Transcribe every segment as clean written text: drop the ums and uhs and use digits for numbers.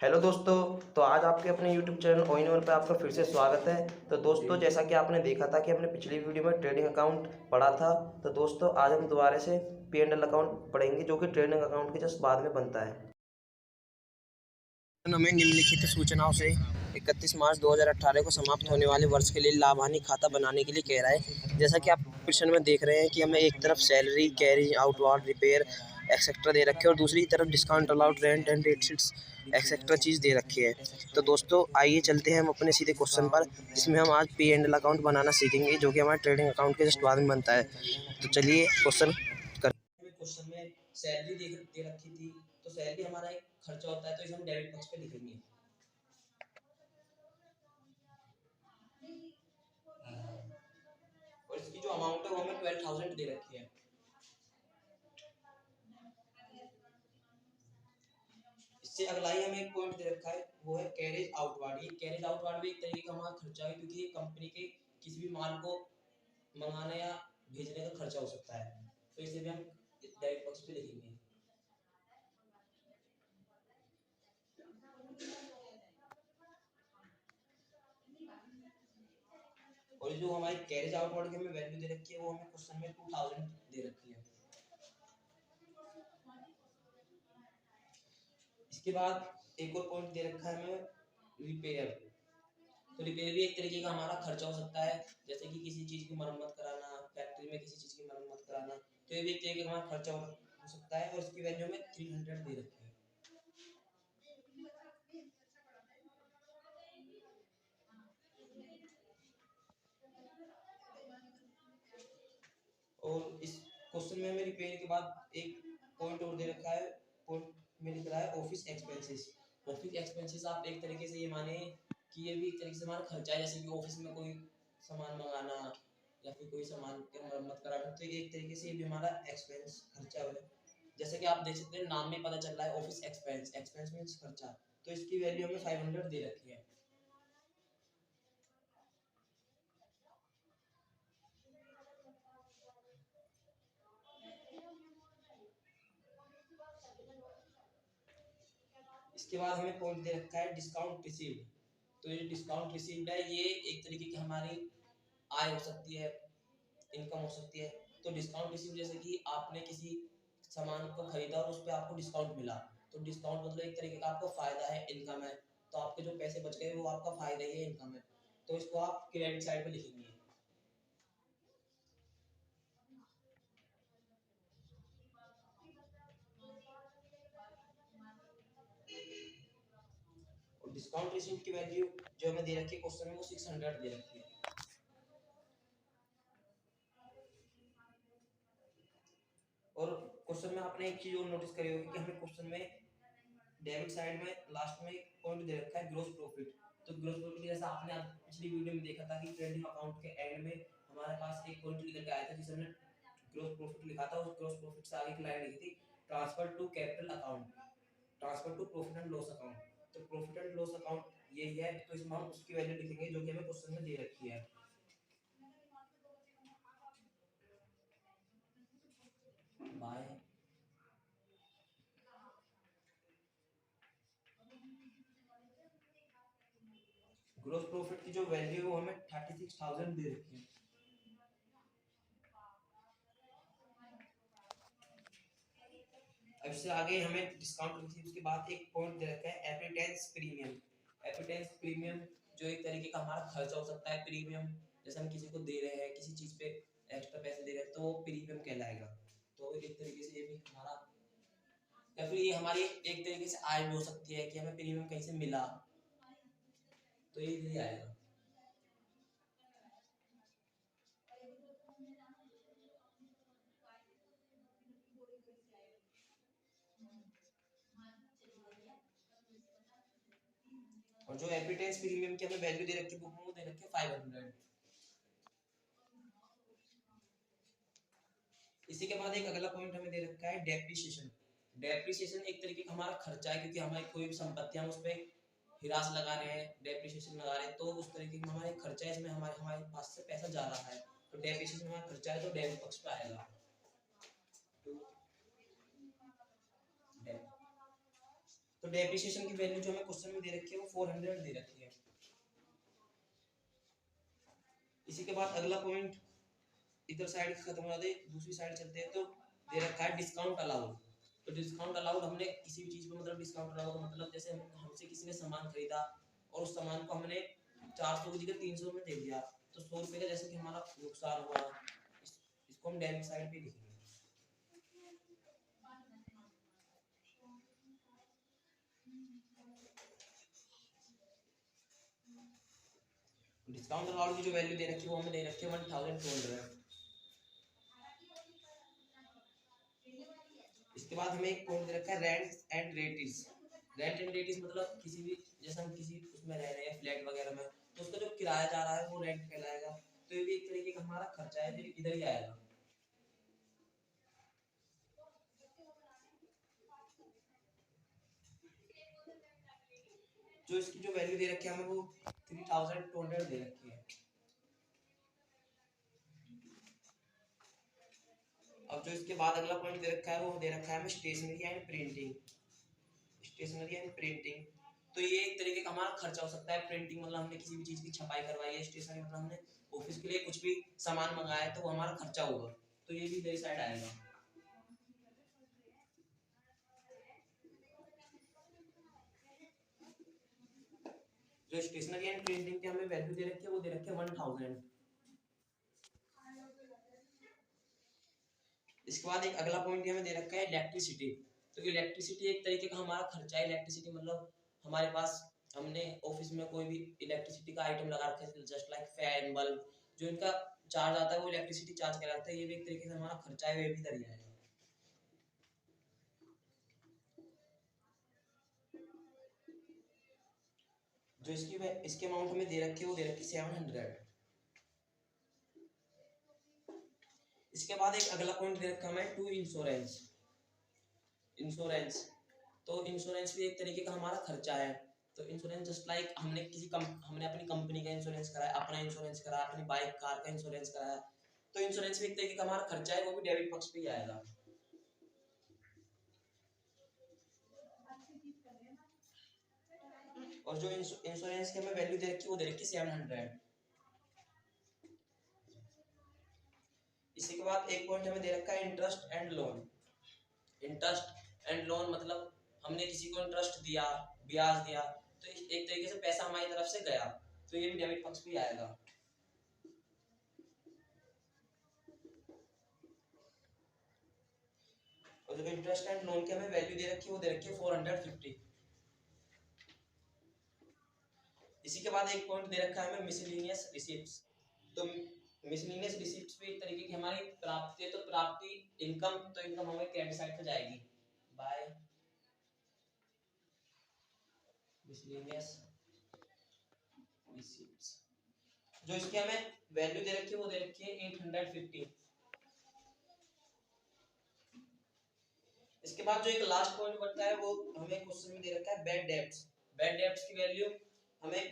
Hello दोस्तों। तो आज आपके अपने यूट्यूब चैनल ओइनवर पे आपका फिर से स्वागत है। तो दोस्तों, जैसा कि आपने देखा था कि हमने पिछली वीडियो में ट्रेडिंग अकाउंट पढ़ा था, तो दोस्तों आज हम दोबारा से P&L अकाउंट पढ़ेंगे, जो कि ट्रेडिंग अकाउंट के जस्ट बाद में बनता है। हमें निम्नलिखित सूचनाओं से 31 मार्च 2018 को समाप्त होने वाले वर्ष के लिए लाभ हानि खाता बनाने के लिए कह रहा है। जैसा कि आप क्वेश्चन में देख रहे हैं कि हमें एक तरफ salary, carry outward, repair etcetera दे रखे हैं और दूसरी तरफ discount allowed, rent and rates etcetera चीज़ दे रखी है। तो दोस्तों आइए चलते हैं हम अपने सीधे क्वेश्चन पर, जिसमें हम आज P&L अकाउंट बनाना सीखेंगे, जो कि हमारे ट्रेडिंग अकाउंट के जस्ट बाद में बनता है। तो चलिए क्वेश्चन क्वेश्चन में सैलरी दे रखी थी, तो सैलरी हमारा एक खर्चा होता है, तो इसे हम डेबिट पक्ष पे लिखेंगे। और इसकी जो अमाउंट है वो हमें 12,000 दे रखी है। इससे अगला ही हमें एक पॉइंट दे रखा है, वो है कैरेज आउटवार्ड। ये कैरेज आउटवार्ड भी एक तरीके का हमारा खर्चा है, क्योंकि ये कंपनी के किसी भी माल को मंगाने या भेजने का खर्चा हो सकता है, तो इसे भी हम डेबिट पक्ष पे लिखेंगे। और जो हमारी कैरेज आउटवार्ड की हमें वैल्यू दे रखी है, वो हमें क्वेश्चन में 2000 दे रखी है। इसके बाद एक और पॉइंट दे रखा है हमें रिपेयर। तो रिपेयर भी एक तरीके का हमारा खर्चा हो सकता है, जैसे कि किसी चीज की मरम्मत कराना, फैक्ट्री में किसी चीज की मरम्मत कराना, तो ये भी एक तरीके का हमारा खर्चा हो सकता है। और इसकी वैल्यू में 300 दे रखी है। और इस क्वेश्चन में हमें रिपेयर के बाद एक पॉइंट और दे रखा है, पॉइंट में लिख रहा है ऑफिस एक्सपेंसेस। ऑफिस एक्सपेंसेस आप एक तरीके से ये माने कि ये भी एक तरीके से हमारा खर्चा है, जैसे कि ऑफिस में कोई सामान मंगाना या फिर कोई सामान की मरम्मत कराना, तो एक तरीके से ये भी हमारा एक्सपेंस खर्चा है। जैसे कि आप देख सकते हैं नाम में पता चल रहा है ऑफिस एक्सपेंस, एक्सपेंस मीन्स खर्चा, तो इसकी वैल्यू हमें 500 दे रखी है। इसके बाद हमें पॉइंट दे रखा है डिस्काउंट रिसीव्ड। तो ये डिस्काउंट रिसीव्ड है, ये एक तरीके की हमारी आय हो सकती है, इनकम हो सकती है। तो डिस्काउंट रिसीव, जैसे कि आपने किसी सामान को खरीदा और उस पर आपको डिस्काउंट मिला, तो डिस्काउंट मतलब एक तरीके का आपको फायदा है, इनकम है। तो आपके जो पैसे बच गए वो आपका फायदा ही है, इनकम है, तो इसको आप क्रेडिट साइड पे लिखेंगे। और डिस्काउंट रिसीव की वैल्यू जो हमें दे रखी है क्वेश्चन में, वो 600 दे रखी है। और क्वेश्चन में आपने एक चीज और नोटिस करी होगी कि हमें क्वेश्चन में डेबिट साइड में लास्ट में एक पॉइंट दे रखा है ग्रॉस प्रॉफिट। तो ग्रॉस प्रॉफिट जैसा आपने पिछली वीडियो में देखा था कि ट्रेडिंग अकाउंट के एंड में हमारे पास एक पॉइंट निकल के आया था, जिसमें ग्रॉस प्रॉफिट लिखा था। उस ग्रॉस प्रॉफिट से आगे की लाइन लिखी थी transfer to capital account, transfer to profit and loss account. तो प्रॉफिट एंड लॉस अकाउंट यही है, तो इसमें हम उसकी वैल्यू लिखेंगे जो कि हमें क्वेश्चन में दे रखी है। बाय ग्रॉस प्रॉफिट की जो वैल्यू है वो हमें 36,000 दे रखी है। अब इससे आगे हमें डिस्काउंट रिसीव के बाद एक पॉइंट दे रखा है एप्रिटेंस प्रीमियम। एप्रिटेंस प्रीमियम जो एक तरीके का हमारा खर्चा हो सकता है, प्रीमियम जैसे हम किसी को दे रहे हैं, किसी चीज पे एक्स्ट्रा पैसे दे रहे हैं, तो वो प्रीमियम कहलाएगा। तो एक तरीके से ये भी हमारा, या फिर ये हमारी एक तरीके से आय भी हो सकती है कि हमें प्रीमियम कहीं से मिला, तो ये आएगा। और जो एप्रिटेंस प्रीमियम की हमें वैल्यू दे रखी है बुक में, वो दे रखी है 500। इसी के बाद एक अगला पॉइंट हमें दे रखा है डेप्रिसिएशन। डेप्रिसिएशन एक तरीके का हमारा खर्चा है, क्योंकि हमारी कोई भी संपत्ति हम उस पर हिरास लगा रहे हैं, डेप्रिसिएशन लगा रहे हैं, तो उस तरीके का हमारा खर्चा है, इसमें हमारे हमारे पास से पैसा जा रहा है, तो डेप्रिसिएशन हमारा खर्चा है, तो डेबिट पक्ष पे आएगा। तो तो डेप्रिसिएशन की वैल्यू जो हमें क्वेश्चन में दे रखी है वो 400 दे रखी है। इसी के बाद अगला पॉइंट इधर साइड खत्म हो जाते दूसरी साइड चलते हैं तो दे रखा है डिस्काउंट अलाउड। तो डिस्काउंट अलाउड हमने किसी भी चीज पे मतलब डिस्काउंट अलाउड का मतलब जैसे हमसे किसी ने सामान खरीदा और उस सामान को हमने 400 की जगह 300 में दे दिया तो 100 रुपये का जैसे कि हमारा नुकसान हुआ, इसको हम डेबिट साइड पे लिखेंगे। डिस्काउंट अलाउड की जो वैल्यू दे रखी है वो हमें दे रखी है 1200। इसके बाद हमें एक पॉइंट दे रखा है रेंट एंड रेटिस। रेंट एंड रेटिस मतलब किसी भी जैसे हम किसी उसमें रह रहे हैं फ्लैट वगैरह में तो उसका जो किराया जा रहा है वो रेंट कहलाएगा। तो ये भी एक तरीके का हमारा खर्चा है जो इधर ही आएगा। जो इसकी जो वैल्यू दे रखी है हमें वो 3200 दे रखी है। अब जो इसके बाद अगला पॉइंट दे रखा है वो दे रखा है हमें stationery and printing. Stationery and printing तो ये एक तरीके का हमारा खर्चा हो सकता है। प्रिंटिंग मतलब हमने किसी भी चीज की छपाई करवाई है, स्टेशनरी मतलब हमने ऑफिस के लिए कुछ भी सामान मंगाया है तो वो हमारा खर्चा होगा। तो ये भी इधर साइड आएगा। जो स्टेशनरी एंड प्रिंटिंग की हमें वैल्यू दे रखी है वो दे रखी है 1000। इसके बाद एक अगला पॉइंट हमें दे रखा है इलेक्ट्रिसिटी। तो इलेक्ट्रिसिटी एक तरीके का हमारा खर्चा है। इलेक्ट्रिसिटी मतलब हमारे पास हमने ऑफिस में कोई भी इलेक्ट्रिसिटी का आइटम लगा रखा है जस्ट लाइक फैन बल्ब, जो इनका चार्ज आता है वो इलेक्ट्रिसिटी चार्ज कहलाता है। ये भी एक तरीके से हमारा खर्चा है, वे भी दरिया है। जो इसके अमाउंट हमें दे रखी है वो दे रखी है 700। इसके बाद एक अगला पॉइंट दे रखा है टू इंश्योरेंस। इंश्योरेंस तो इंश्योरेंस भी एक तरीके का हमारा खर्चा है। तो इंश्योरेंस जस्ट लाइक हमने अपनी कंपनी का इंश्योरेंस कराया, अपना इंश्योरेंस कराया, अपनी बाइक कार का इंश्योरेंस कराया। तो इंश्योरेंस भी एक तरीके का हमारा खर्चा है, वो भी डेबिट पक्ष पे ही आएगा। और जो इंश्योरेंस की हमें वैल्यू दे रखी है वो दे रखी है 700। इसी के बाद एक पॉइंट हमें दे रखा है interest and loan. Interest and loan मतलब हमने किसी को इंटरेस्ट दिया, ब्याज दिया, तो एक तरीके से पैसा हमारी तरफ से गया, तो ये भी डेबिट पक्ष पे ही आएगा। और जो इंटरेस्ट एंड लोन की हमें वैल्यू दे रखी है वो दे रखी है 450। इसी के बाद एक पॉइंट दे रखा है हमें मिसलेनियस रिसीप्ट्स। तो मिसलेनियस रिसीप्ट्स भी एक तरीके की हमारी प्राप्ति है। तो प्राप्ति इनकम, तो इनकम हमें क्रेडिट साइड पे जाएगी बाय मिसलेनियस रिसीप्ट्स। जो इसकी हमें वैल्यू दे रखी है वो दे रखी है 850। इसके बाद जो एक लास्ट पॉइंट बनता है वो हमें क्वेश्चन में दे रखा है बैड डेब्ट्स। बैड डेब्ट्स की वैल्यू हमें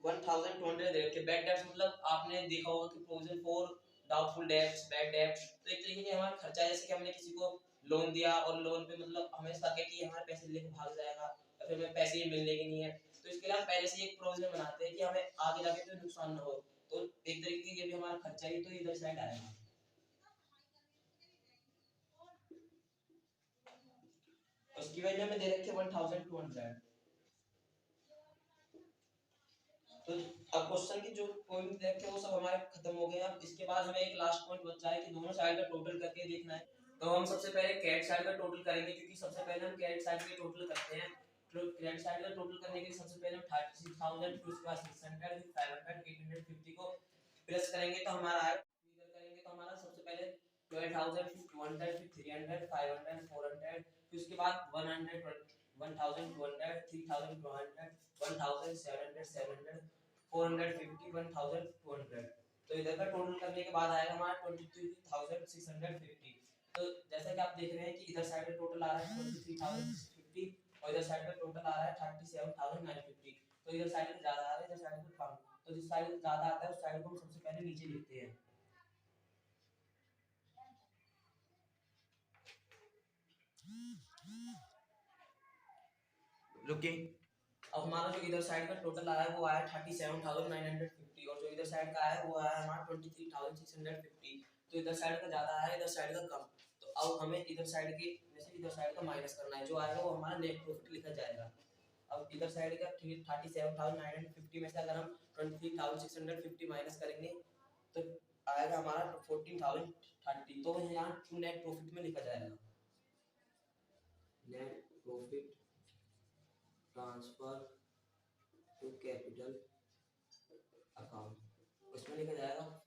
1200 दे रखी है। बैड डेब्ट्स मतलब आपने देखा होगा कि provision for doubtful debts, bad debts, तो एक तरीके से हमारा खर्चा है। जैसे कि हमने किसी को लोन दिया और लोन पे मतलब हमें शक है कि हमारे पैसे लेके भाग जाएगा या फिर हमें पैसे ही मिलने के नहीं है, तो इसके लिए हम पहले से एक प्रोविजन बनाते हैं कि हमें आगे जाके कोई नुकसान ना हो। तो एक तरीके से ये भी हमारा खर्चा ही तो इधर साइड आएगा। उसकी वैल्यू हमें दे रखी है 1200। तो अब क्वेश्चन की जो पॉइंट देखे वो सब हमारे खत्म हो गए। अब इसके बाद हमें एक लास्ट पॉइंट बचा है कि दोनों साइड का टोटल करके देखना है। तो हम सबसे पहले कैट साइड का टोटल करेंगे, क्योंकि सबसे पहले हम कैट साइड का टोटल करते हैं। तो कैट साइड का टोटल करने के लिए सबसे पहले हम 36000 फिर उसके बाद 600 500 850 को प्लस करेंगे तो हमारा आएगा, फिगर करेंगे तो हमारा सबसे पहले 12000 फिर 200 फिर 300 500 400 फिर उसके बाद 100 1200 3200 1700 700 450 1200। तो इधर का टोटल करने के बाद आएगा हमारा 23650। तो जैसा कि आप देख रहे हैं कि इधर साइड का टोटल आ रहा है 23650 और इधर साइड का टोटल आ रहा है 37950। तो इधर साइड में ज्यादा आ रहा है, इधर साइड में कम। तो जिस साइड में ज्यादा आता है उस साइड को हम सबसे पहले नीचे लिखते हैं। रुकिए। अब हमारा जो इधर साइड का टोटल आया वो आया 37,950 और जो इधर साइड का आया वो आया हमारा 23,650। तो इधर साइड का ज़्यादा आया, इधर साइड का कम। तो अब हमें इधर साइड के में से इधर साइड का माइनस करना है, जो आएगा वो हमारा नेट प्रॉफिट लिखा जाएगा। अब इधर साइड का 37,950 में से अगर हम 23,650 माइनस करेंगे तो आएगा हमारा 14,030। तो यहाँ नेट प्रॉफिट में लिखा जाएगा, net profit transfer to capital account, उसमें लिखा जाएगा